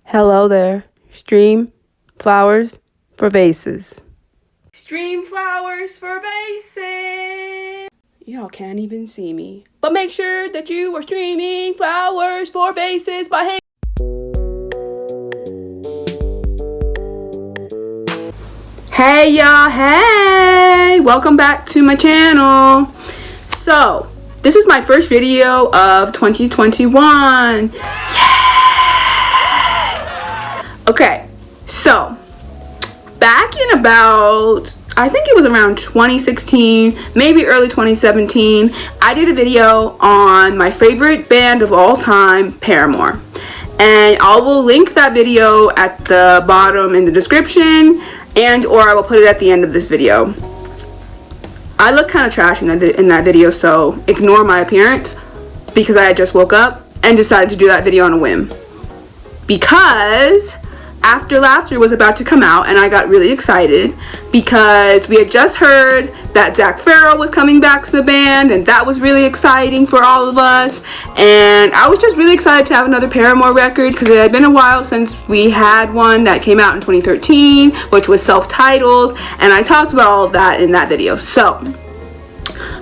Hello there. Stream flowers for vases. Stream flowers for vases. Y'all can't even see me. But make sure that you are streaming flowers for vases by Hayley. Hey y'all, hey! Welcome back to my channel. So, this is my first video of 2021. Okay, so back in about, I think it was around 2016, maybe early 2017, I did a video on my favorite band of all time, Paramore. And I will link that video at the bottom in the description, and or I will put it at the end of this video. I look kind of trash in that video, so ignore my appearance because I had just woke up and decided to do that video on a whim. Because After Laughter was about to come out and I got really excited because we had just heard that Zac Farro was coming back to the band, and that was really exciting for all of us. And I was just really excited to have another Paramore record because it had been a while since we had one that came out in 2013, which was self-titled, and I talked about all of that in that video. So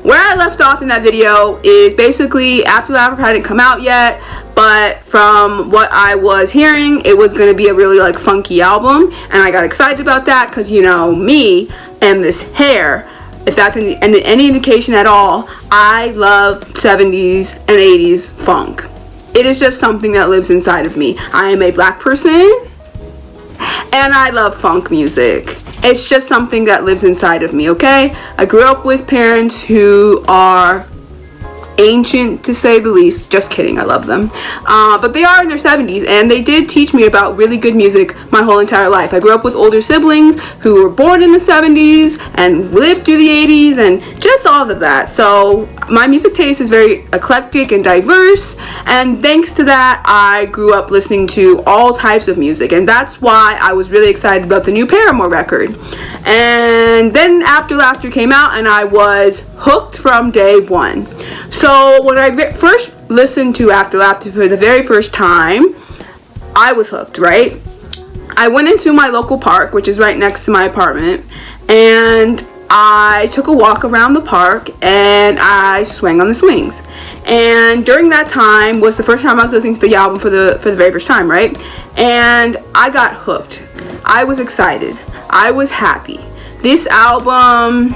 where I left off in that video is basically After Laughter hadn't come out yet, but from what I was hearing, it was going to be a really like funky album, and I got excited about that because, you know, me and this hair, if that's any indication at all, I love 70s and 80s funk. It is just something that lives inside of me. I am a black person and I love funk music. It's just something that lives inside of me, okay? I grew up with parents who are ancient, to say the least. Just kidding, I love them. But they are in their 70s, and they did teach me about really good music my whole entire life. I grew up with older siblings who were born in the 70s and lived through the 80s and just all of that. So my music taste is very eclectic and diverse, and thanks to that, I grew up listening to all types of music, and that's why I was really excited about the new Paramore record. And then After Laughter came out, and I was hooked from day one. So when I first listened to After Laughter for the very first time, I was hooked, right? I went into my local park, which is right next to my apartment, and I took a walk around the park and I swang on the swings. And during that time was the first time I was listening to the album for the very first time, right? And I got hooked. I was excited. I was happy. This album,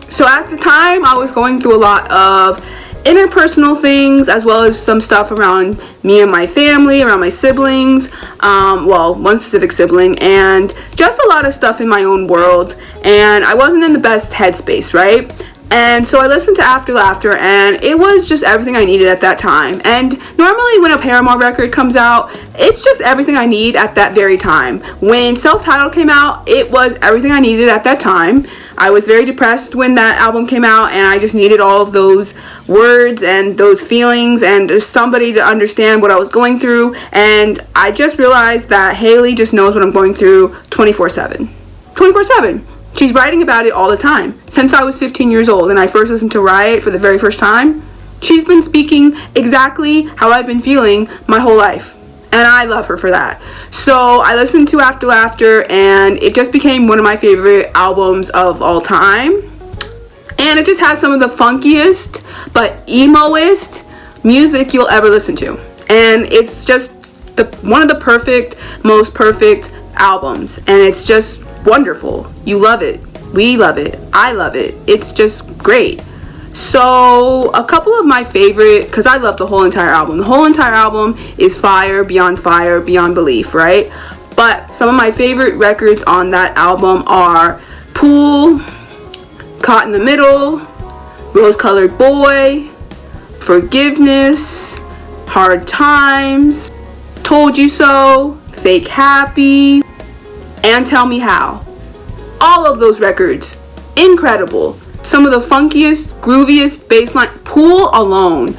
so at the time I was going through a lot of interpersonal things as well as some stuff around me and my family, around my siblings, well, one specific sibling, and just a lot of stuff in my own world, and I wasn't in the best headspace, right? And so I listened to After Laughter, and it was just everything I needed at that time. And normally when a Paramore record comes out, it's just everything I need at that very time. When Self-Titled came out, it was everything I needed at that time. I was very depressed when that album came out, and I just needed all of those words and those feelings and just somebody to understand what I was going through. And I just realized that Hayley just knows what I'm going through 24/7. 24/7. She's writing about it all the time. Since I was 15 years old and I first listened to Riot for the very first time, she's been speaking exactly how I've been feeling my whole life. And I love her for that. So I listened to After Laughter, and it just became one of my favorite albums of all time. And it just has some of the funkiest but emo-est music you'll ever listen to. And it's just one of the most perfect albums. And it's just wonderful. You love it. We love it. I love it. It's just great. So a couple of my favorite, because I love the whole entire album. The whole entire album is fire, beyond belief, right? But some of my favorite records on that album are Pool, Caught in the Middle, Rose Colored Boy, Forgiveness, Hard Times, Told You So, Fake Happy, and Tell Me How. All of those records, incredible. Some of the funkiest, grooviest bass line. Pool alone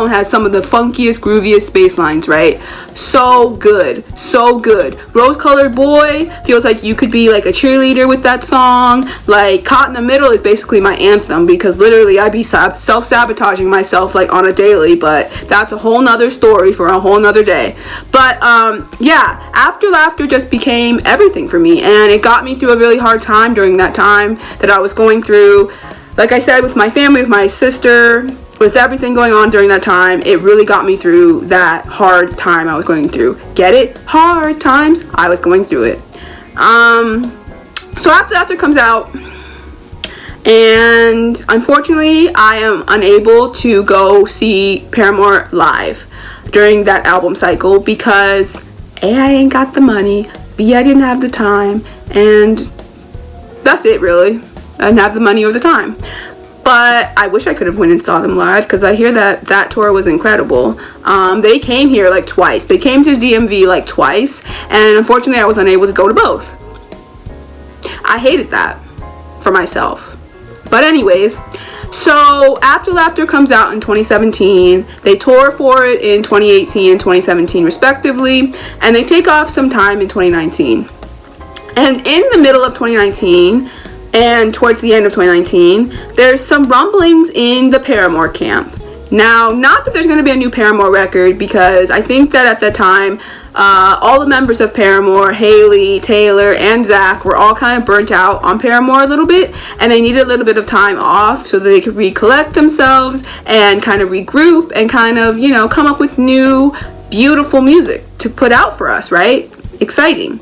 has some of the funkiest, grooviest bass lines, right? So good, so good. Rose Colored Boy feels like you could be like a cheerleader with that song. Like Caught in the Middle is basically my anthem, because literally I'd be self-sabotaging myself like on a daily, but that's a whole nother story for a whole nother day. But yeah, After Laughter just became everything for me, and it got me through a really hard time during that time that I was going through. Like I said, with my family, with my sister, with everything going on during that time, it really got me through that hard time I was going through. Get it? Hard times. I was going through it. So After Laughter comes out, and unfortunately, I am unable to go see Paramore live during that album cycle because A, I ain't got the money, B, I didn't have the time, and that's it really. I didn't have the money or the time. But I wish I could have went and saw them live, because I hear that tour was incredible. They came here like twice. They came to DMV like twice, and unfortunately I was unable to go to both. I hated that for myself. But anyways, so After Laughter comes out in 2017. They tour for it in 2018 and 2017 respectively, and they take off some time in 2019. And in the middle of 2019 and towards the end of 2019, there's some rumblings in the Paramore camp. Now, not that there's going to be a new Paramore record, because I think that at that time, all the members of Paramore, Hayley, Taylor, and Zach, were all kind of burnt out on Paramore a little bit, and they needed a little bit of time off so that they could recollect themselves and kind of regroup and kind of, you know, come up with new, beautiful music to put out for us, right? Exciting.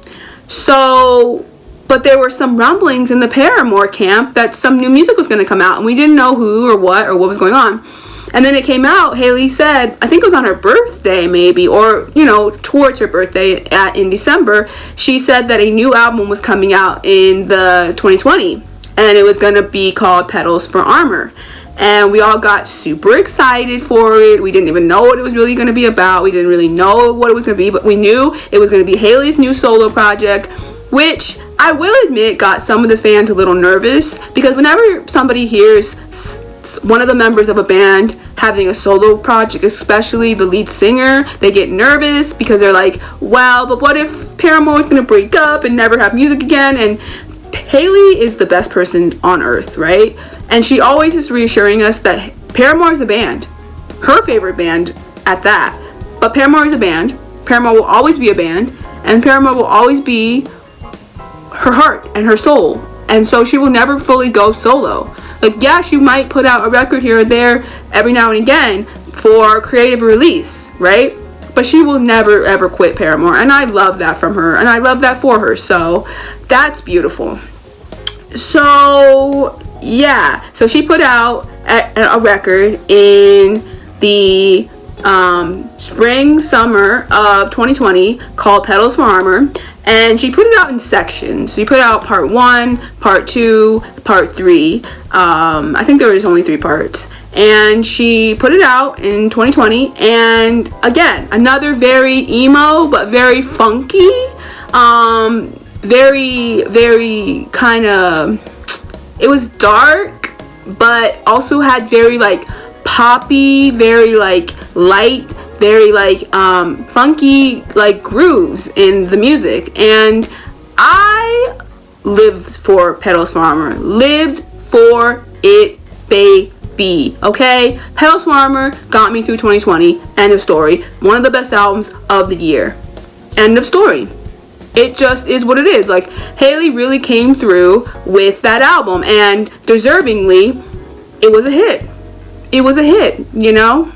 So, but there were some rumblings in the Paramore camp that some new music was going to come out, and we didn't know who or what was going on. And then it came out, Hayley said, I think it was on her birthday maybe, or, you know, towards her birthday in December, she said that a new album was coming out in the 2020, and it was going to be called Petals for Armor. And we all got super excited for it. We didn't even know what it was really going to be about. We didn't really know what it was going to be, but we knew it was going to be Hayley's new solo project, which I will admit got some of the fans a little nervous, because whenever somebody hears one of the members of a band having a solo project, especially the lead singer, they get nervous because they're like, well, but what if Paramore is going to break up and never have music again? And Hayley is the best person on earth, right? And she always is reassuring us that Paramore is a band, her favorite band at that. But Paramore is a band, Paramore will always be a band, and Paramore will always be her heart and her soul. And so she will never fully go solo. Like, yeah, she might put out a record here or there every now and again for creative release, right? But she will never ever quit Paramore, and I love that from her, and I love that for her, so that's beautiful. So yeah, so she put out a record in the spring summer of 2020 called Petals for Armor, and she put it out in sections. She put out part 1, part 2, part 3. I think there was only 3 parts. And she put it out in 2020. And again, another very emo, but very funky. Very, very kind of... It was dark, but also had very, like, poppy, very, like, light, very like funky like grooves in the music. And I lived for Petals for Armor. Lived for it, baby. Okay? Petals for Armor got me through 2020. End of story. One of the best albums of the year. End of story. It just is what it is. Like, Hayley really came through with that album, and deservingly, it was a hit. It was a hit, you know?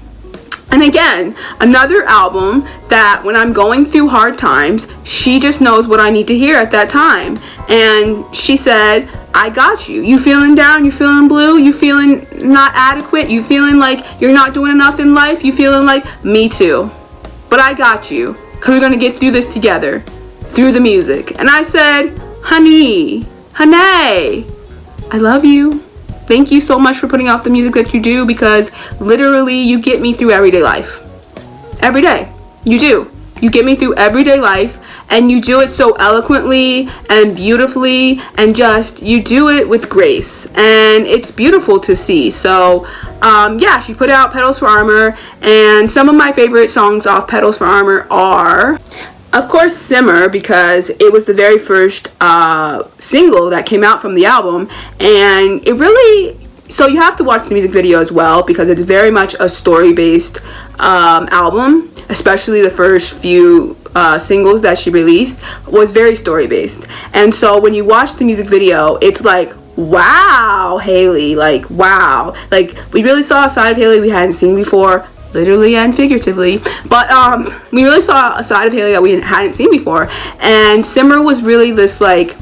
And again, another album that when I'm going through hard times, she just knows what I need to hear at that time. And she said, I got you. You feeling down? You feeling blue? You feeling not adequate? You feeling like you're not doing enough in life? You feeling like, me too. But I got you, because we're going to get through this together, through the music. And I said, honey, I love you. Thank you so much for putting out the music that you do, because literally you get me through everyday life. Every day. You do. You get me through everyday life, and you do it so eloquently and beautifully, and just you do it with grace, and it's beautiful to see. So yeah, she put out Petals for Armor, and some of my favorite songs off Petals for Armor are, of course, Simmer, because it was the very first single that came out from the album, and it really, so you have to watch the music video as well, because it's very much a story-based album, especially the first few singles that she released was very story-based. And so when you watch the music video, it's like, wow, Hayley, like, wow. Like, we really saw a side of Hayley we hadn't seen before, literally and figuratively, but we really saw a side of Hayley that we hadn't seen before. And Simmer was really this like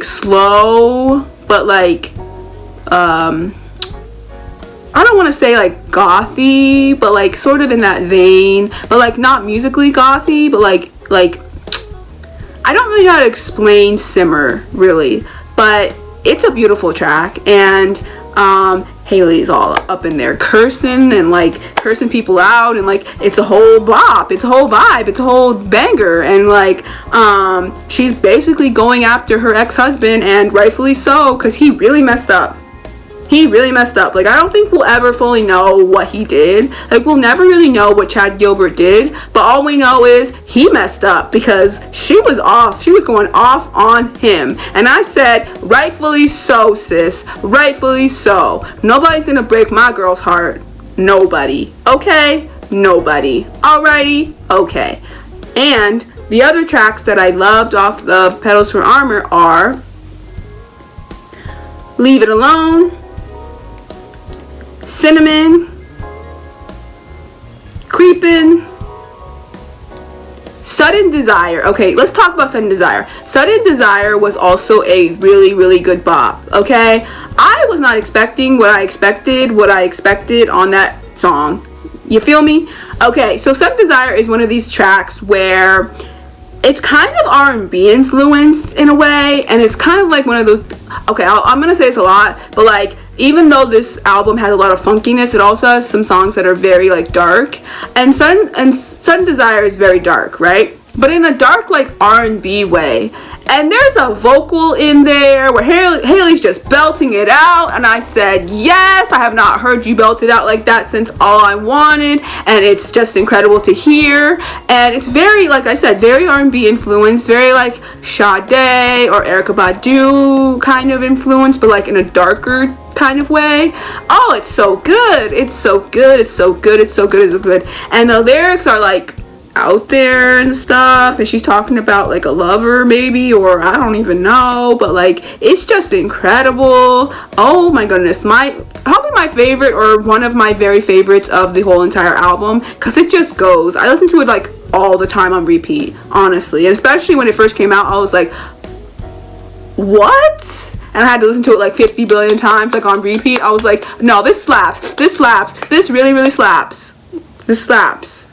slow, but like I don't want to say like gothy, but like sort of in that vein, but like not musically gothy, but like I don't really know how to explain Simmer really, but it's a beautiful track. And Hayley's all up in there cursing and like cursing people out, and like it's a whole bop, it's a whole vibe, it's a whole banger. And like she's basically going after her ex-husband, and rightfully so, because he really messed up. He really messed up. Like, I don't think we'll ever fully know what he did. Like, we'll never really know what Chad Gilbert did, but all we know is he messed up, because she was off. She was going off on him. And I said, rightfully so, sis. Rightfully so. Nobody's gonna break my girl's heart. Nobody. Okay? Nobody. Alrighty? Okay. And the other tracks that I loved off of Petals for Armor are Leave It Alone, Cinnamon, Creepin', Sudden Desire. Okay, let's talk about Sudden Desire. Sudden Desire was also a really, really good bop, okay? I was not expecting what I expected on that song. You feel me? Okay, so Sudden Desire is one of these tracks where it's kind of R&B influenced in a way, and it's kind of like one of those, okay, I'm gonna say this a lot, but like, even though this album has a lot of funkiness, it also has some songs that are very like dark, and Sudden Desire is very dark, right? But in a dark like R&B way. And there's a vocal in there where Hayley's just belting it out, and I said, yes, I have not heard you belt it out like that since All I Wanted, and it's just incredible to hear. And it's very, like I said, very R&B influenced, very like Sade or Erykah Badu kind of influence, but like in a darker kind of way. Oh, it's so good. It's so good. It's so good. It's so good. It's so good. And the lyrics are like out there and stuff, and she's talking about like a lover maybe, or I don't even know, but like it's just incredible. Oh my goodness, probably my favorite, or one of my very favorites of the whole entire album, because it just goes. I listen to it like all the time on repeat, honestly, and especially when it first came out, I was like, what? And I had to listen to it like 50 billion times, like on repeat. I was like, no, this slaps, this slaps, this really, really slaps, this slaps.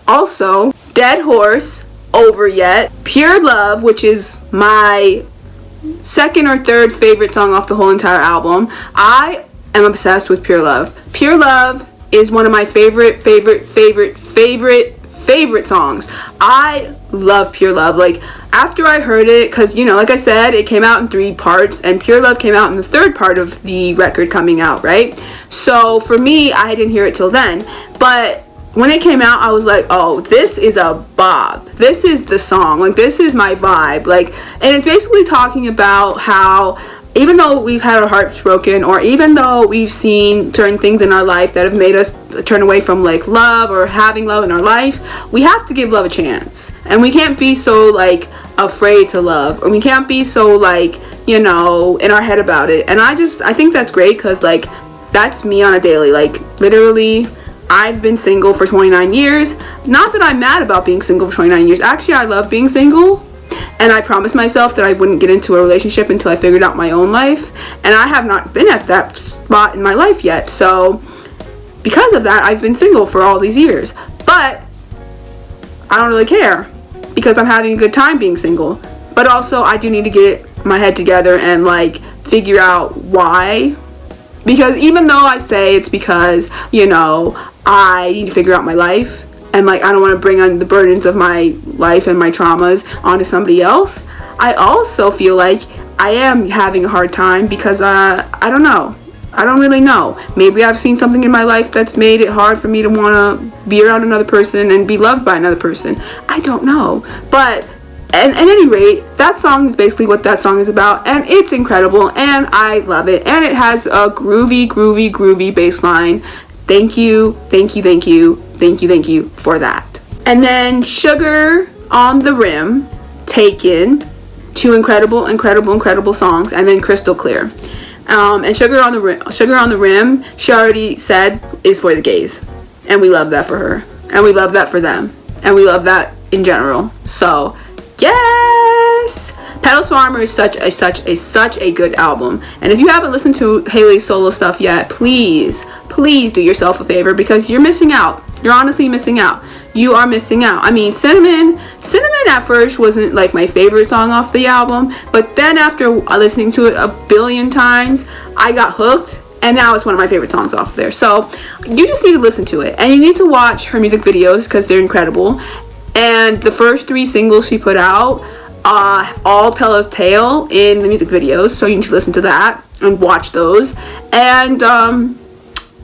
Also, Dead Horse, Over Yet, Pure Love, which is my second or third favorite song off the whole entire album. I am obsessed with Pure Love. Pure Love is one of my favorite songs. I love Pure Love. Like, after I heard it, because, you know, like I said, it came out in 3 parts, and Pure Love came out in the 3rd part of the record coming out, right? So, for me, I didn't hear it till then, but when it came out, I was like, oh, this is a bop. This is the song. Like, this is my vibe. Like, and it's basically talking about how even though we've had our hearts broken, or even though we've seen certain things in our life that have made us turn away from like love or having love in our life, we have to give love a chance. And we can't be so like afraid to love, or we can't be so like, you know, in our head about it. And I think that's great, because like that's me on a daily. Like, literally, I've been single for 29 years. Not that I'm mad about being single for 29 years. Actually, I love being single. And I promised myself that I wouldn't get into a relationship until I figured out my own life. And I have not been at that spot in my life yet. So, because of that, I've been single for all these years. But I don't really care, because I'm having a good time being single. But also, I do need to get my head together and like figure out why. Because even though I say it's because, you know, I need to figure out my life, and like I don't want to bring on the burdens of my life and my traumas onto somebody else, I also feel like I am having a hard time because I don't know. I don't really know. Maybe I've seen something in my life that's made it hard for me to want to be around another person and be loved by another person. I don't know. But at any rate, that song is basically what that song is about, and it's incredible, and I love it, and it has a groovy bass line. Thank you for that. And then Sugar on the Rim, Taken, two incredible songs, and then Crystal Clear. And Sugar on the Rim, she already said is for the gays, and we love that for her, and we love that for them, and we love that in general. So yes, Petals for Armor is such a good album, and if you haven't listened to Hayley's solo stuff yet, please do yourself a favor, because you're missing out. You're honestly missing out. You are missing out. I mean, Cinnamon at first wasn't like my favorite song off the album, but then after listening to it a billion times, I got hooked, and now it's one of my favorite songs off there. So you just need to listen to it, and you need to watch her music videos because they're incredible. And the first 3 singles she put out all tell a tale in the music videos, so you need to listen to that and watch those, and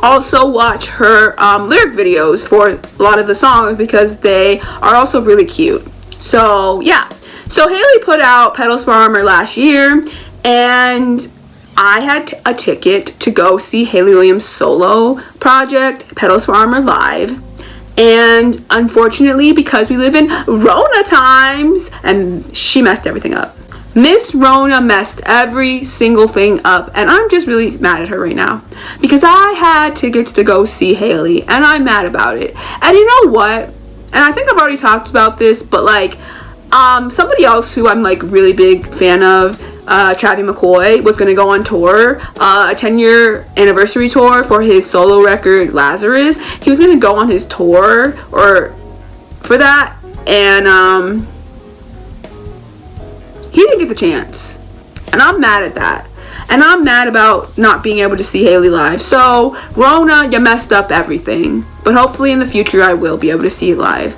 also watch her lyric videos for a lot of the songs because they are also really cute. So yeah, so Hayley put out Petals for Armor last year, and I had a ticket to go see Hayley Williams' solo project, Petals for Armor live. And unfortunately, because we live in Rona times, and she messed everything up. Miss Rona messed every single thing up, and I'm just really mad at her right now because I had tickets to go see Hayley, and I'm mad about it. And you know what? And I think I've already talked about this, but like somebody else who I'm like really big fan of, Travis McCoy, was going to go on tour, a 10-year anniversary tour for his solo record Lazarus. He was going to go on his tour or for that, and he didn't get the chance, and I'm mad at that, and I'm mad about not being able to see Hayley live. So Rona, you messed up everything, but hopefully in the future I will be able to see it live.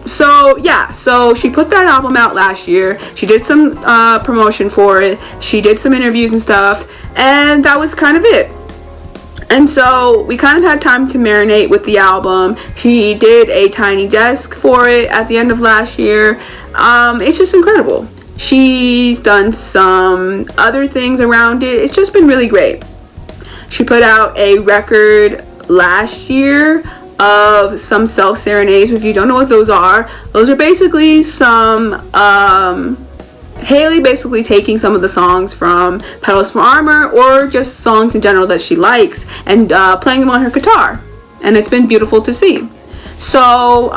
So yeah, so she put that album out last year. She did some promotion for it. She did some interviews and stuff, and that was kind of it. And so we kind of had time to marinate with the album. She did a tiny desk for it at the end of last year. It's just incredible. She's done some other things around it. It's just been really great. She put out a record last year of some self-serenades. If you don't know what those are basically some Hayley basically taking some of the songs from Petals for Armor, or just songs in general that she likes, and playing them on her guitar, and it's been beautiful to see. So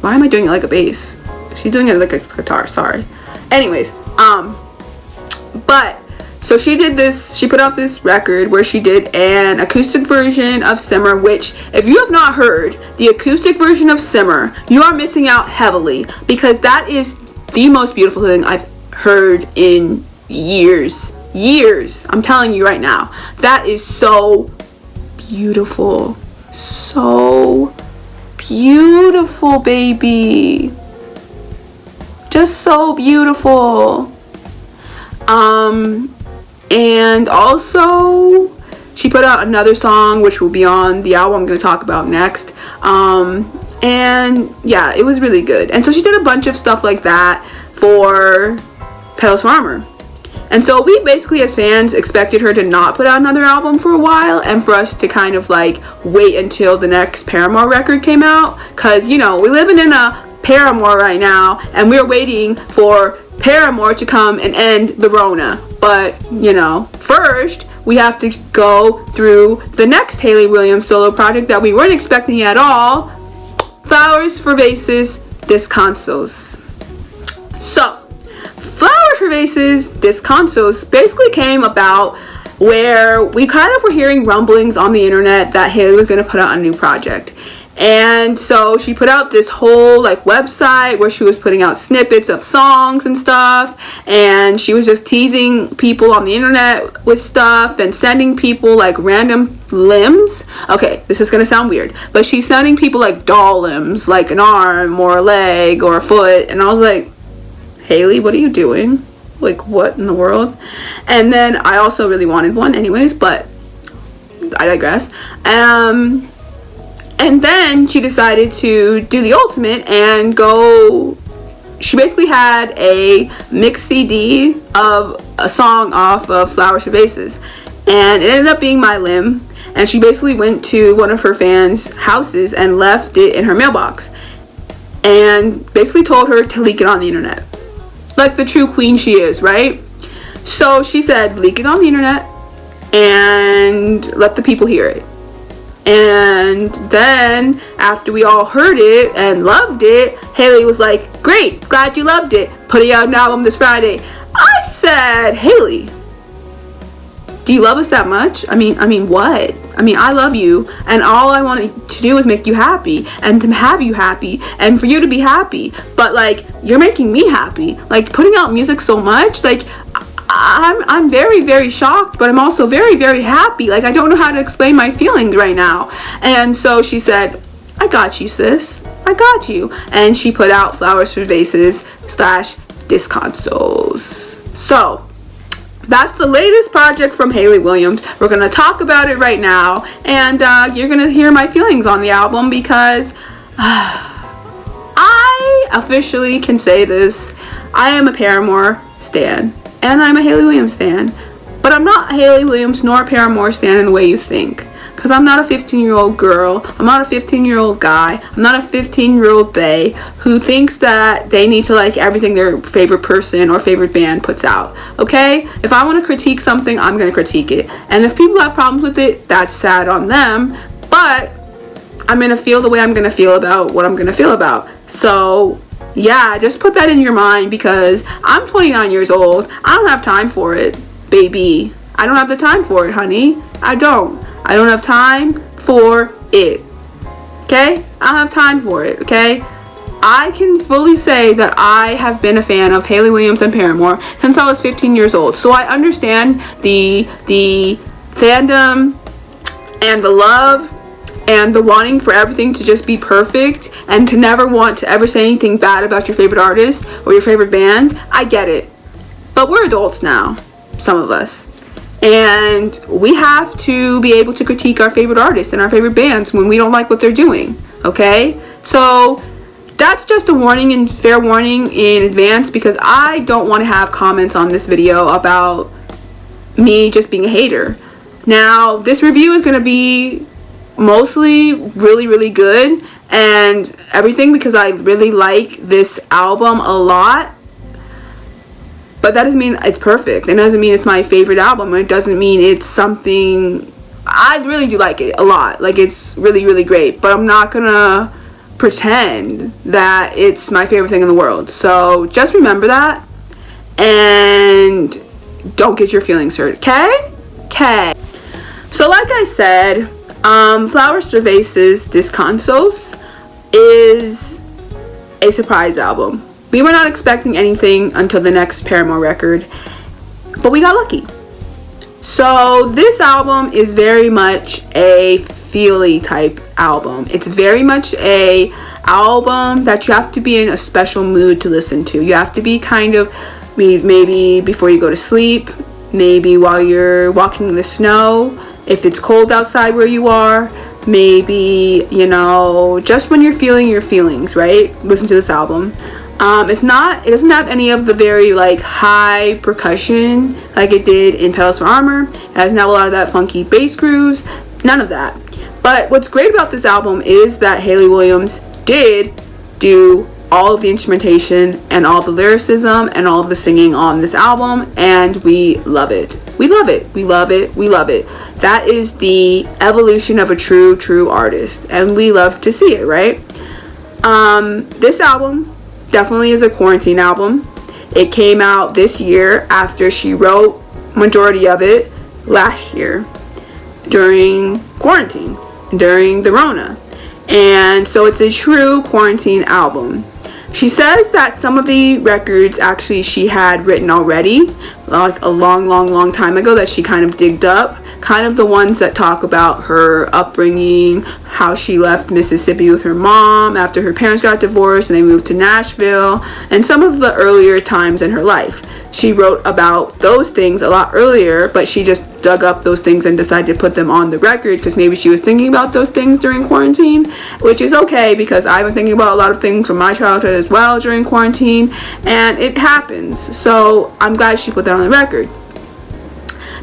why am I doing it like a bass? She's doing it like a guitar, sorry. Anyways, but so she did this, she put out this record where she did an acoustic version of Simmer, which if you have not heard the acoustic version of Simmer, you are missing out heavily, because that is the most beautiful thing I've heard in years. I'm telling you right now, that is so beautiful. So beautiful, baby. Just so beautiful. And also she put out another song which will be on the album I'm going to talk about next, and yeah, it was really good. And so she did a bunch of stuff like that for Petals for Armor, and so we basically as fans expected her to not put out another album for a while, and for us to kind of like wait until the next Paramore record came out, because you know we're living in a Paramore right now, and we're waiting for Paramore to come and end the Rona. But you know, first we have to go through the next Hayley Williams solo project that we weren't expecting at all, Flowers for Vases, Descansos. So Flowers for Vases, Descansos basically came about where we kind of were hearing rumblings on the internet that Hayley was going to put out a new project. And so she put out this whole like website where she was putting out snippets of songs and stuff, and she was just teasing people on the internet with stuff and sending people like random limbs. Okay, this is gonna sound weird, but she's sending people like doll limbs, like an arm or a leg or a foot, and I was like, Hayley, what are you doing? Like, what in the world? And then I also really wanted one anyways, but I digress. And then she decided to do the ultimate and go, she basically had a mixed CD of a song off of Flowers for Vases, and it ended up being my limb. And she basically went to one of her fans' houses and left it in her mailbox and basically told her to leak it on the internet, like the true queen she is, right? So she said, leak it on the internet and let the people hear it. And then after we all heard it and loved it, Hayley was like, great, glad you loved it, putting out an album this Friday. I said, Hayley, do you love us that much? I mean what? I love you, and all I wanted to do is make you happy and to have you happy and for you to be happy. But like, you're making me happy. Like, putting out music so much, like I'm very, very shocked, but I'm also very, very happy. Like, I don't know how to explain my feelings right now. And so she said, I got you, sis. I got you. And she put out Flowers for Vases / Descansos. So that's the latest project from Hayley Williams. We're going to talk about it right now, and you're going to hear my feelings on the album, because I officially can say this. I am a Paramore stan, and I'm a Hayley Williams stan, but I'm not a Hayley Williams nor a Paramore stan in the way you think. Because I'm not a 15-year-old girl, I'm not a 15-year-old guy, I'm not a 15-year-old they who thinks that they need to like everything their favorite person or favorite band puts out, okay? If I want to critique something, I'm going to critique it. And if people have problems with it, that's sad on them, but I'm going to feel the way I'm going to feel about what I'm going to feel about. So yeah, just put that in your mind, because I'm 29 years old. I don't have time for it, baby. I don't have the time for it, honey. I don't have time for it, okay? I don't have time for it, okay? I can fully say that I have been a fan of Hayley Williams and Paramore since I was 15 years old. So I understand the fandom and the love and the wanting for everything to just be perfect and to never want to ever say anything bad about your favorite artist or your favorite band. I get it. But we're adults now, some of us. And we have to be able to critique our favorite artists and our favorite bands when we don't like what they're doing, okay? So that's just a warning and fair warning in advance, because I don't want to have comments on this video about me just being a hater. Now, this review is going to be mostly really, really good and everything, because I really like this album a lot. But that doesn't mean it's perfect. It doesn't mean it's my favorite album. It doesn't mean it's something... I really do like it a lot. Like, it's really, really great. But I'm not gonna pretend that it's my favorite thing in the world. So just remember that. And don't get your feelings hurt, okay? Okay. So like I said, Flowers for Vases Descansos is a surprise album. We were not expecting anything until the next Paramore record, but we got lucky. So this album is very much a feely type album. It's very much a album that you have to be in a special mood to listen to. You have to be kind of maybe before you go to sleep, maybe while you're walking in the snow, if it's cold outside where you are, maybe, you know, just when you're feeling your feelings, right? Listen to this album. It doesn't have any of the very like high percussion like it did in Petals for Armor. It doesn't have a lot of that funky bass grooves, none of that. But what's great about this album is that Hayley Williams did do all of the instrumentation and all the lyricism and all of the singing on this album, and we love it. We love it. We love it. We love it. That is the evolution of a true artist, and we love to see it, right? This album definitely is a quarantine album. It came out this year after she wrote majority of it last year during quarantine, during the Rona. and so it's a true quarantine album. She says that some of the records actually she had written already, like a long time ago, that she kind of digged up. Kind of the ones that talk about her upbringing, how she left Mississippi with her mom after her parents got divorced and they moved to Nashville, and some of the earlier times in her life. She wrote about those things a lot earlier, but she just dug up those things and decided to put them on the record because maybe she was thinking about those things during quarantine, which is okay because I've been thinking about a lot of things from my childhood as well during quarantine, and it happens. So I'm glad she put that on the record.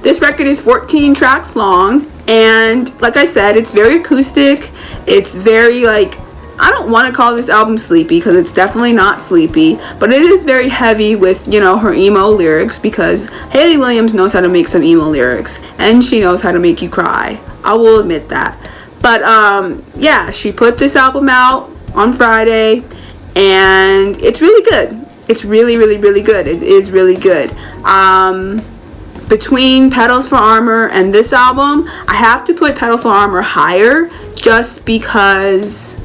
This record is 14 tracks long, and like I said, it's very acoustic. It's very, like, I don't want to call this album sleepy because it's definitely not sleepy, but it is very heavy with, you know, her emo lyrics, because Hayley Williams knows how to make some emo lyrics, and she knows how to make you cry. I will admit that. But yeah, she put this album out on Friday, and it's really good. It's really good. It is really good. Between Petals for Armor and this album, I have to put Petals for Armor higher just because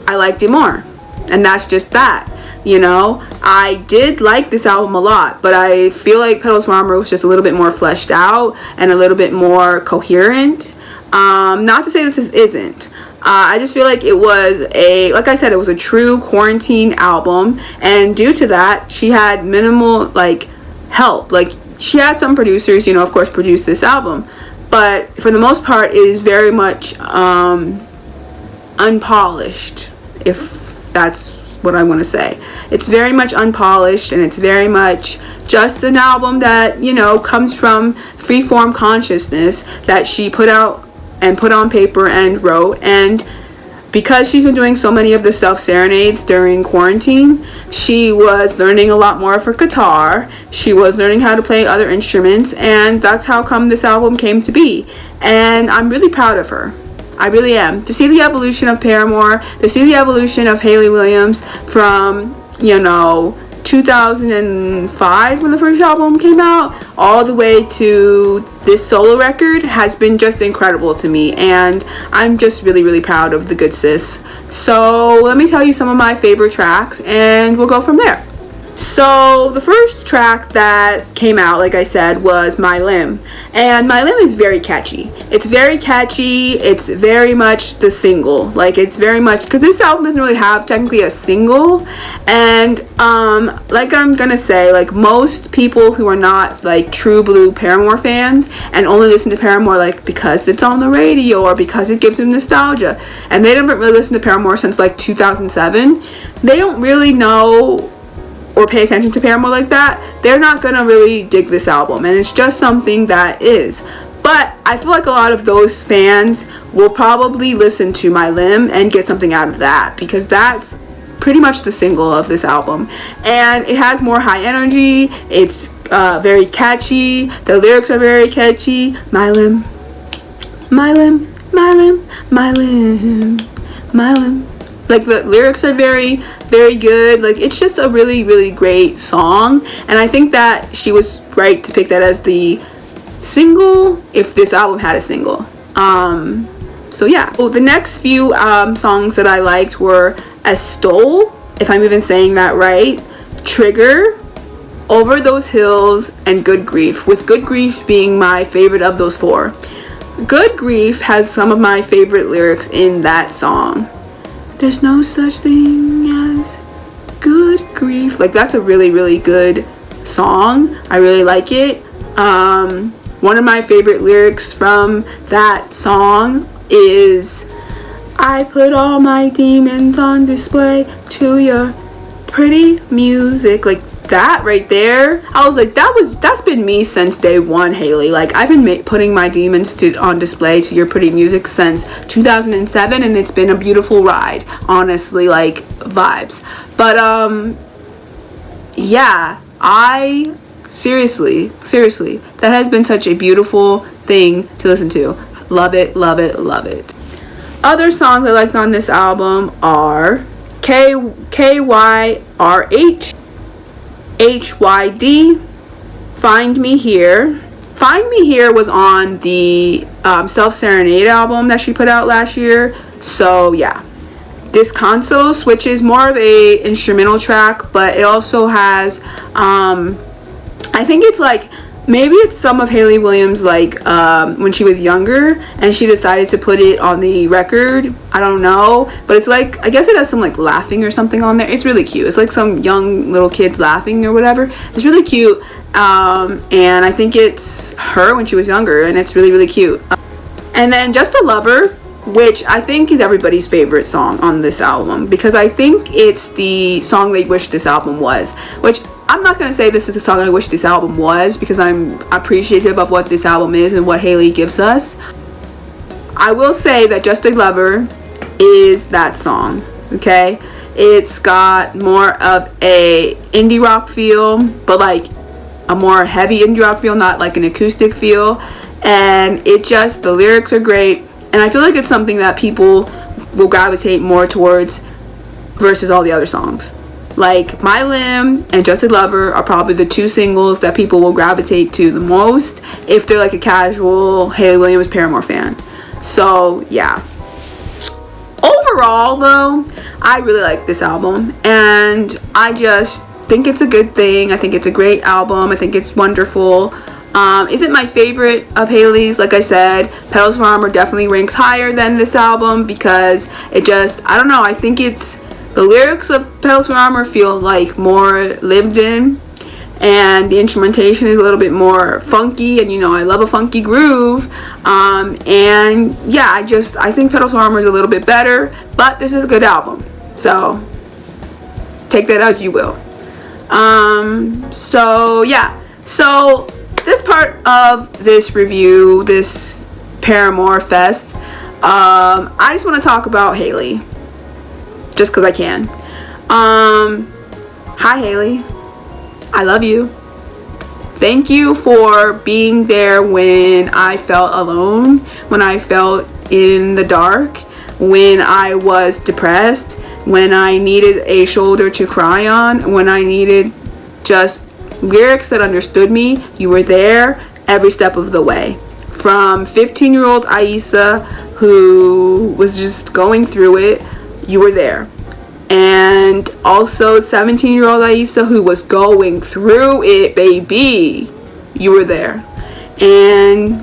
I liked it more. And that's just that, you know. I did like this album a lot, but I feel like Petals for Armor was just a little bit more fleshed out and a little bit more coherent. Not to say this isn't. I just feel like it was like I said, it was a true quarantine album, and due to that, she had minimal, like, help. Like, she had some producers, you know, of course, produce this album, but for the most part, it is very much unpolished, if that's what I want to say. It's very much unpolished, and it's very much just an album that, you know, comes from freeform consciousness that she put out and put on paper and wrote. And because she's been doing so many of the self-serenades during quarantine, she was learning a lot more of her guitar. She was learning how to play other instruments, and that's how come this album came to be. And I'm really proud of her. I really am. To see the evolution of Paramore, to see the evolution of Hayley Williams from, you know, 2005 when the first album came out, all the way to this solo record has been just incredible to me, and I'm just really proud of the good sis. So let me tell you some of my favorite tracks, and we'll go from there. So the first track that came out, like I said, was My Limb. And My Limb is very catchy. It's very catchy. It's very much the single. Like, it's very much, because this album doesn't really have technically a single. And like I'm gonna say, like, most people who are not like true blue Paramore fans and only listen to Paramore like because it's on the radio or because it gives them nostalgia, and they haven't really listened to Paramore since like 2007, they don't really know or pay attention to Paramore like that, they're not gonna really dig this album, and it's just something that is. But I feel like a lot of those fans will probably listen to My Limb and get something out of that, because that's pretty much the single of this album, and it has more high energy. It's very catchy. The lyrics are very catchy. My limb, my limb, my limb, my limb, my limb. Like, the lyrics are very good. Like, it's just a really great song, and I think that she was right to pick that as the single if this album had a single. So yeah. Well, the next few songs that I liked were Estole, if I'm even saying that right, Trigger, Over Those Hills, and Good Grief, with Good Grief being my favorite of those four. Good Grief has some of my favorite lyrics in that song. There's no such thing as good grief. Like, that's a really good song. I really like it. One of my favorite lyrics from that song is, I put all my demons on display to your pretty music. Like, that right there, I was like, that's been me since day one, Hayley. Like, I've been putting my demons on display to your pretty music since 2007, and it's been a beautiful ride, honestly. Like, vibes. But yeah, I seriously, that has been such a beautiful thing to listen to. Love it. Other songs I liked on this album are KYRH, HYD, Find Me Here. Find Me Here was on the Self Serenade album that she put out last year. So yeah, Descansos, which is more of a instrumental track, but it also has I think it's like, maybe it's some of Hayley Williams, like when she was younger and she decided to put it on the record. I don't know, but it's like, I guess it has some like laughing or something on there. It's really cute. It's like some young little kids laughing or whatever. It's really cute. And I think it's her when she was younger, and it's really, really cute. And then Just a Lover, which I think is everybody's favorite song on this album, because I think it's the song they wish this album was, which I'm not going to say this is the song I wish this album was, because I'm appreciative of what this album is and what Hayley gives us. I will say that Just a Lover is that song, okay? It's got more of a indie rock feel, but like a more heavy indie rock feel, not like an acoustic feel. And it just, the lyrics are great, and I feel like it's something that people will gravitate more towards versus all the other songs. Like My Limb and Just a Lover are probably the two singles that people will gravitate to the most if they're like a casual Hayley Williams Paramore fan. So yeah. Overall though, I really like this album, and I just think it's a good thing. I think it's a great album. I think it's wonderful. Isn't my favorite of Hayley's, like I said. Petals for Armor definitely ranks higher than this album, because it just, I don't know, I think it's, the lyrics of Petals for Armor feel like more lived in, and the instrumentation is a little bit more funky, and you know I love a funky groove. And yeah, I think Petals for Armor is a little bit better, but this is a good album, so take that as you will. So yeah, so this part of this review, this Paramore Fest, I just want to talk about Hayley, just because I can. Hi Hayley, I love you. Thank you for being there when I felt alone, when I felt in the dark, when I was depressed, when I needed a shoulder to cry on, when I needed just lyrics that understood me. You were there every step of the way. From 15-year-old Aisa, who was just going through it, you were there. And also 17-year-old Aisa, who was going through it, baby. You were there. And,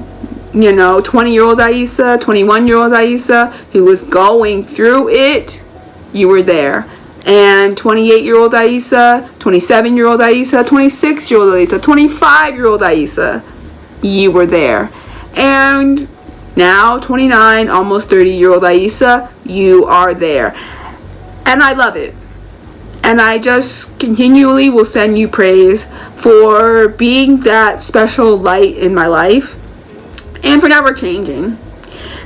you know, 20-year-old Aisa, 21-year-old Aisa, who was going through it, you were there. And 28-year-old Aisa, 27-year-old Aisa, 26-year-old Aisa, 25-year-old Aisa, you were there. And now 29, almost 30-year-old Aisa, you are there. And I love it. And I just continually will send you praise for being that special light in my life, and for never changing,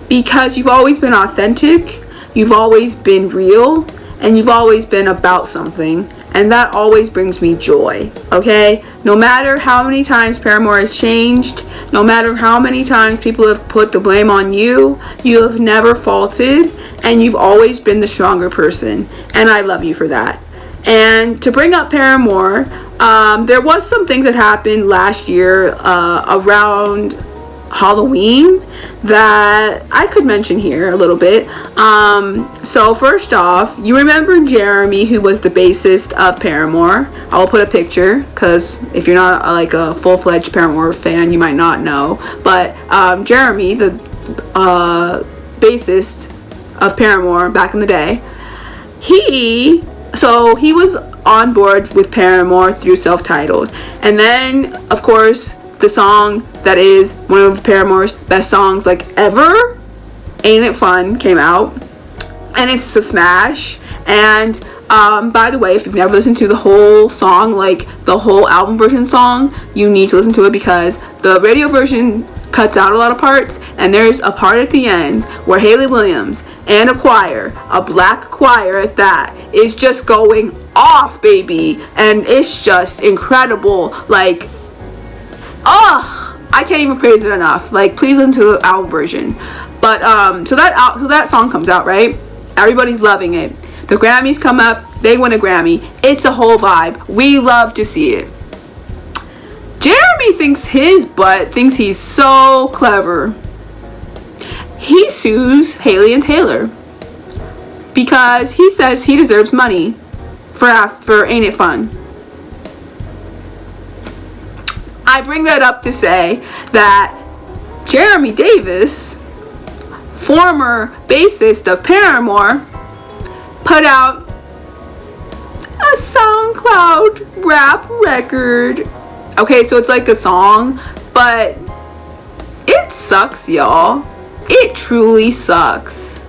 because you've always been authentic, you've always been real, and you've always been about something, and that always brings me joy, okay? No matter how many times Paramore has changed, no matter how many times people have put the blame on you, you have never faltered, and you've always been the stronger person, and I love you for that. And to bring up Paramore, there was some things that happened last year around Halloween that I could mention here a little bit. So first off, you remember Jeremy, who was the bassist of Paramore. I will put a picture, because if you're not like a full-fledged Paramore fan, you might not know. But Jeremy, the bassist of Paramore back in the day, he was on board with Paramore through Self-Titled. And then, of course, the song that is one of Paramore's best songs like ever, Ain't It Fun, came out, and it's a smash. And by the way, if you've never listened to the whole song, like the whole album version song, you need to listen to it, because the radio version cuts out a lot of parts, and there's a part at the end where Hayley Williams and a choir, a black choir at that, is just going off, baby, and it's just incredible. Like, I can't even praise it enough. Like, please listen to the album version. But so that song comes out, right? Everybody's loving it. The Grammys come up, they win a Grammy. It's a whole vibe. We love to see it. Jeremy thinks he's so clever. He sues Hayley and Taylor. because he says he deserves money for Ain't It Fun. I bring that up to say that Jeremy Davis, former bassist of Paramore, put out a SoundCloud rap record. Okay, so it's like a song, but it sucks, y'all. It truly sucks.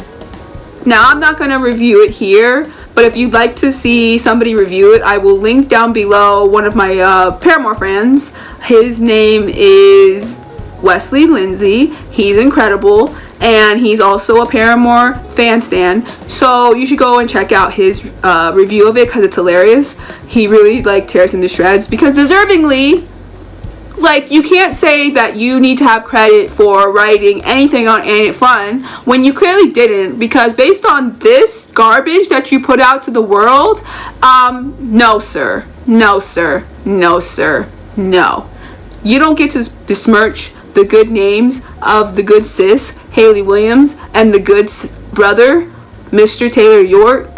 Now, I'm not going to review it here, but if you'd like to see somebody review it, I will link down below one of my Paramore friends. His name is Wesley Lindsay. He's incredible, and he's also a Paramore fan stan. So you should go and check out his review of it because it's hilarious. He really tears him to shreds because deservingly. You can't say that you need to have credit for writing anything on Ain't It Fun when you clearly didn't, because based on this garbage that you put out to the world, no sir, no sir, no sir, no. You don't get to besmirch the good names of the good sis, Hayley Williams, and the good brother, Mr. Taylor York,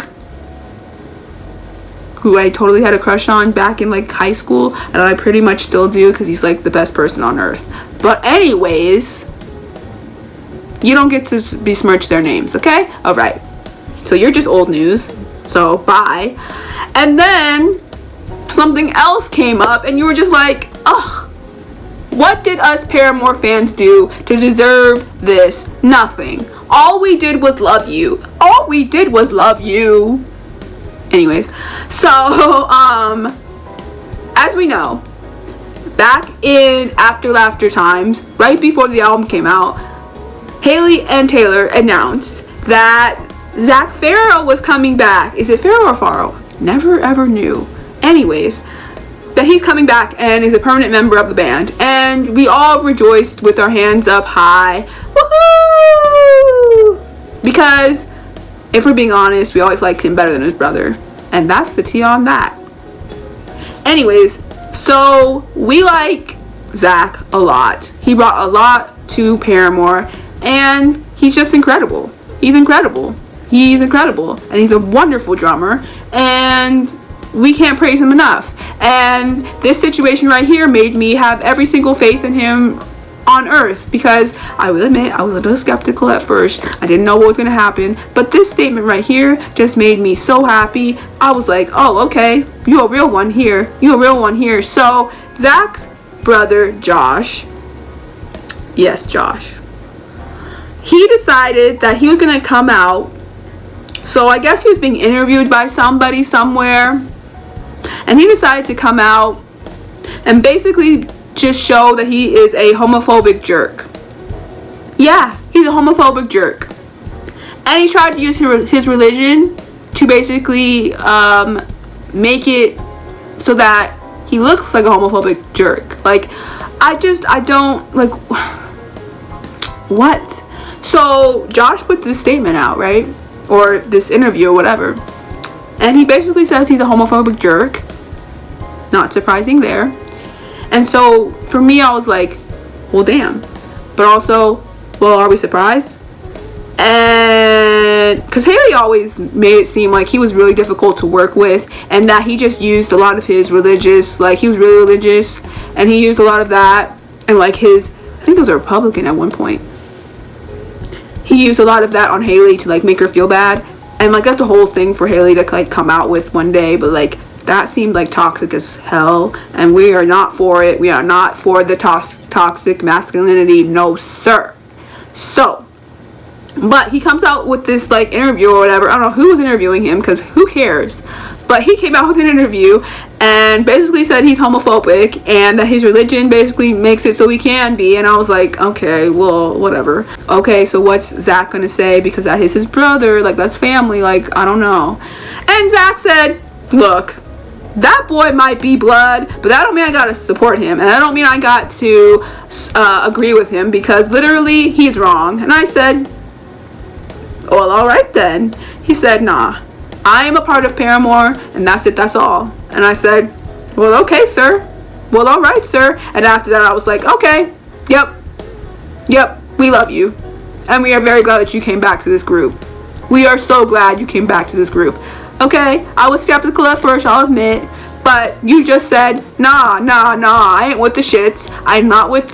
who I totally had a crush on back in high school, and I pretty much still do because he's the best person on earth. But anyways, you don't get to besmirch their names, okay? Alright, so you're just old news, so bye. And then something else came up and you were just like, ugh, what did us Paramore fans do to deserve this? Nothing. All we did was love you. All we did was love you. Anyways, so as we know, back in After Laughter times, right before the album came out, Hayley and Taylor announced that Zach Farrow was coming back. Is it Farrow or Farrow? Never ever knew. Anyways, that he's coming back and is a permanent member of the band, and we all rejoiced with our hands up high. Woohoo! Because if we're being honest, we always liked him better than his brother. And that's the tea on that. Anyways, so we like Zach a lot. He brought a lot to Paramore, and he's just incredible. He's incredible. He's incredible. And he's a wonderful drummer, and we can't praise him enough. And this situation right here made me have every single faith in him on earth, because I will admit I was a little skeptical at first. I didn't know what was going to happen, but this statement right here just made me so happy. I was like, oh, okay, you a real one here, you a real one here. So Zach's brother Josh, yes, Josh, he decided that he was going to come out. So I guess he was being interviewed by somebody somewhere, and he decided to come out and basically just show that he is a homophobic jerk. Yeah, he's a homophobic jerk. And he tried to use his religion to basically make it so that he looks like a homophobic jerk. I don't, what? So Josh put this statement out, right? Or this interview or whatever. And he basically says he's a homophobic jerk. Not surprising there. And so for me, I was like, well, damn. But also, well, are we surprised? And because Hayley always made it seem like he was really difficult to work with, and that he just used a lot of his religious, he was really religious, and he used a lot of that, and I think he was a Republican at one point. He used a lot of that on Hayley to make her feel bad, and that's the whole thing for Hayley to come out with one day, but that seemed toxic as hell, and we are not for it. We are not for the toxic masculinity, no sir. So, but he comes out with this interview or whatever. I don't know who was interviewing him, because who cares? But he came out with an interview and basically said he's homophobic and that his religion basically makes it so he can be. And I was like, okay, well, whatever. Okay, so what's Zach gonna say? Because that is his brother, that's family, I don't know. And Zach said, look, that boy might be blood, but that don't mean I gotta support him, and that don't mean I got to agree with him, because literally he's wrong. And I said, well, alright then. He said, nah, I am a part of Paramore, and that's it, that's all. And I said, well, okay, sir. Well, alright, sir. And after that, I was like, okay, yep, we love you, and we are very glad that you came back to this group. We are so glad you came back to this group. Okay, I was skeptical at first, I'll admit, but you just said, nah, I ain't with the shits. I am not with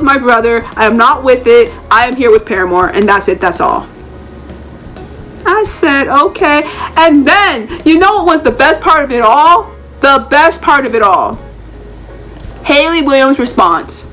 my brother. I am not with it. I am here with Paramore, and that's it, that's all. I said, okay. And then, you know what was the best part of it all? The best part of it all. Hayley Williams' response.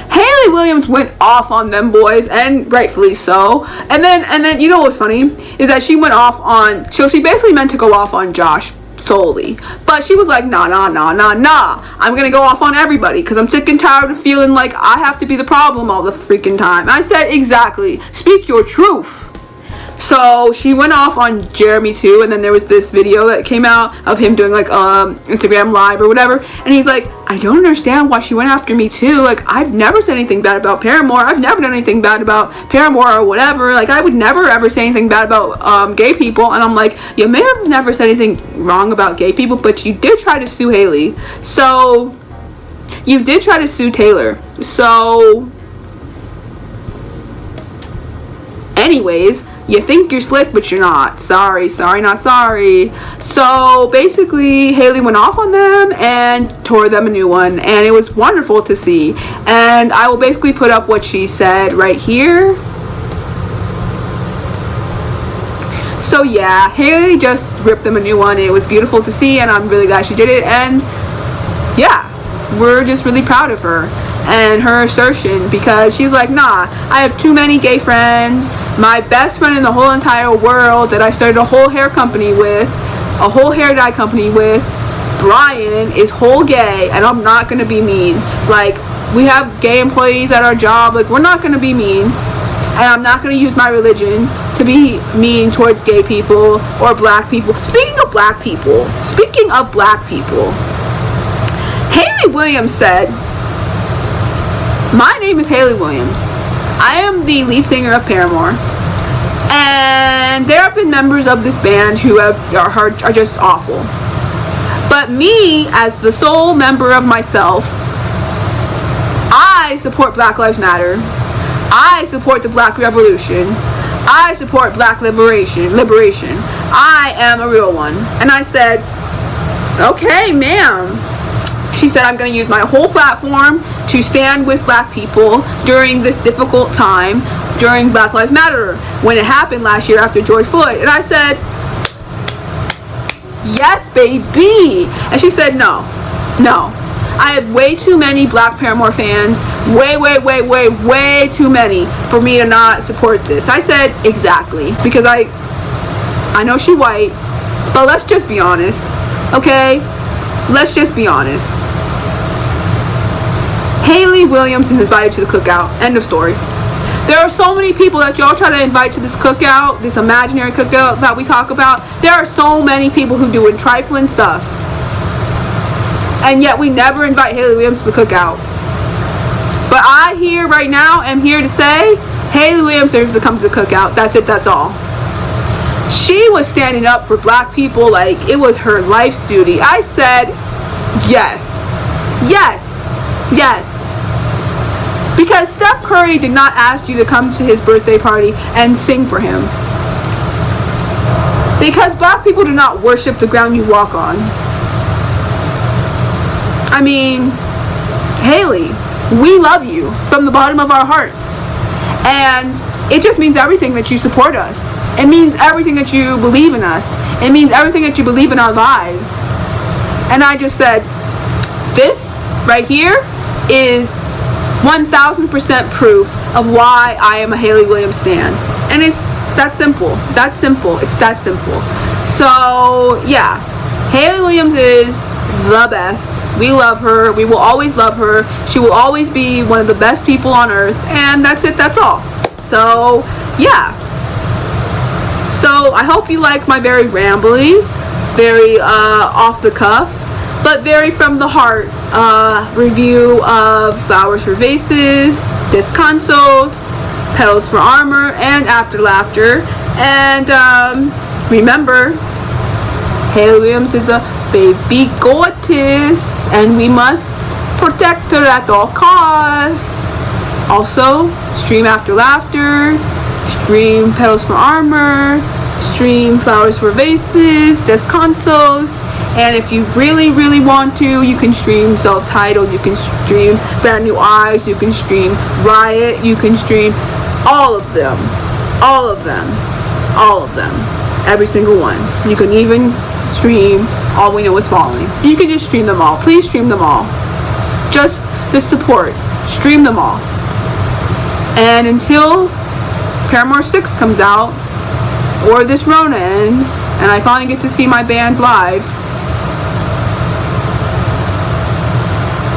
Hayley Williams went off on them boys, and rightfully so. And then you know what's funny is that she went off on, so she basically meant to go off on Josh solely, but she was like, nah, I'm gonna go off on everybody because I'm sick and tired of feeling like I have to be the problem all the freaking time. And I said, exactly, speak your truth. So she went off on Jeremy too, and then there was this video that came out of him doing like Instagram live or whatever, and he's like, I don't understand why she went after me too. Like, I've never said anything bad about Paramore. I've never done anything bad about Paramore or whatever. Like, I would never ever say anything bad about gay people. And I'm like, you may have never said anything wrong about gay people, but you did try to sue Hayley. So you did try to sue Taylor. So anyways, you think you're slick, but you're not. Sorry, not sorry. So basically, Hayley went off on them and tore them a new one, and it was wonderful to see. And I will basically put up what she said right here. So yeah, Hayley just ripped them a new one. It was beautiful to see, and I'm really glad she did it. And yeah, we're just really proud of her and her assertion, because she's like, nah, I have too many gay friends. My best friend in the whole entire world that I started a whole hair company with, a whole hair dye company with, Brian, is whole gay, and I'm not gonna be mean. Like, we have gay employees at our job. Like, we're not gonna be mean, and I'm not gonna use my religion to be mean towards gay people or black people. Speaking of black people, Hayley Williams said, my name is Hayley Williams. I am the lead singer of Paramore, and there have been members of this band who are just awful. But me, as the sole member of myself, I support Black Lives Matter. I support the Black Revolution. I support Black liberation. I am a real one. And I said, okay, ma'am. She said, I'm going to use my whole platform to stand with black people during this difficult time, during Black Lives Matter, when it happened last year after George Floyd. And I said, yes, baby. And she said, no. I have way too many Black Paramore fans, way too many for me to not support this. I said, exactly, because I know she white, but let's just be honest, okay? Let's just be honest. Hayley Williams is invited to the cookout. End of story. There are so many people that y'all try to invite to this cookout, this imaginary cookout that we talk about. There are so many people who do trifling stuff, and yet we never invite Hayley Williams to the cookout. But I here right now am here to say, Hayley Williams deserves to come to the cookout. That's it, that's all. She was standing up for black people like it was her life's duty. I said, yes. Because Steph Curry did not ask you to come to his birthday party and sing for him. Because black people do not worship the ground you walk on. I mean, Hayley, we love you from the bottom of our hearts. And it just means everything that you support us. It means everything that you believe in us. It means everything that you believe in our lives. And I just said, this right here is 1000% proof of why I am a Hayley Williams stan. And it's that simple. It's that simple. So yeah, Hayley Williams is the best. We love her. We will always love her. She will always be one of the best people on earth. And that's it, that's all. So yeah. So I hope you like my very rambly, very off the cuff, but very from the heart review of Flowers for Vases, Descansos, Petals for Armor, and After Laughter. And remember, Hayley Williams is a baby goddess, and we must protect her at all costs. Also, stream After Laughter, stream Petals for Armor, stream Flowers for Vases, Descansos, and if you really want to, you can stream Self-Titled, you can stream Brand New Eyes, you can stream Riot, you can stream all of them, every single one. You can even stream All We Know Is Falling. You can just stream them all. Please stream them all. Just the support. Stream them all. And until Paramore 6 comes out, or this Rona ends, and I finally get to see my band live,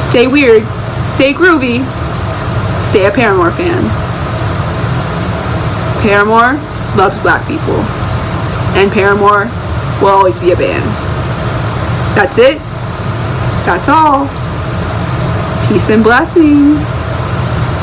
stay weird, stay groovy, stay a Paramore fan. Paramore loves black people, and Paramore will always be a band. That's it. That's all. Peace and blessings.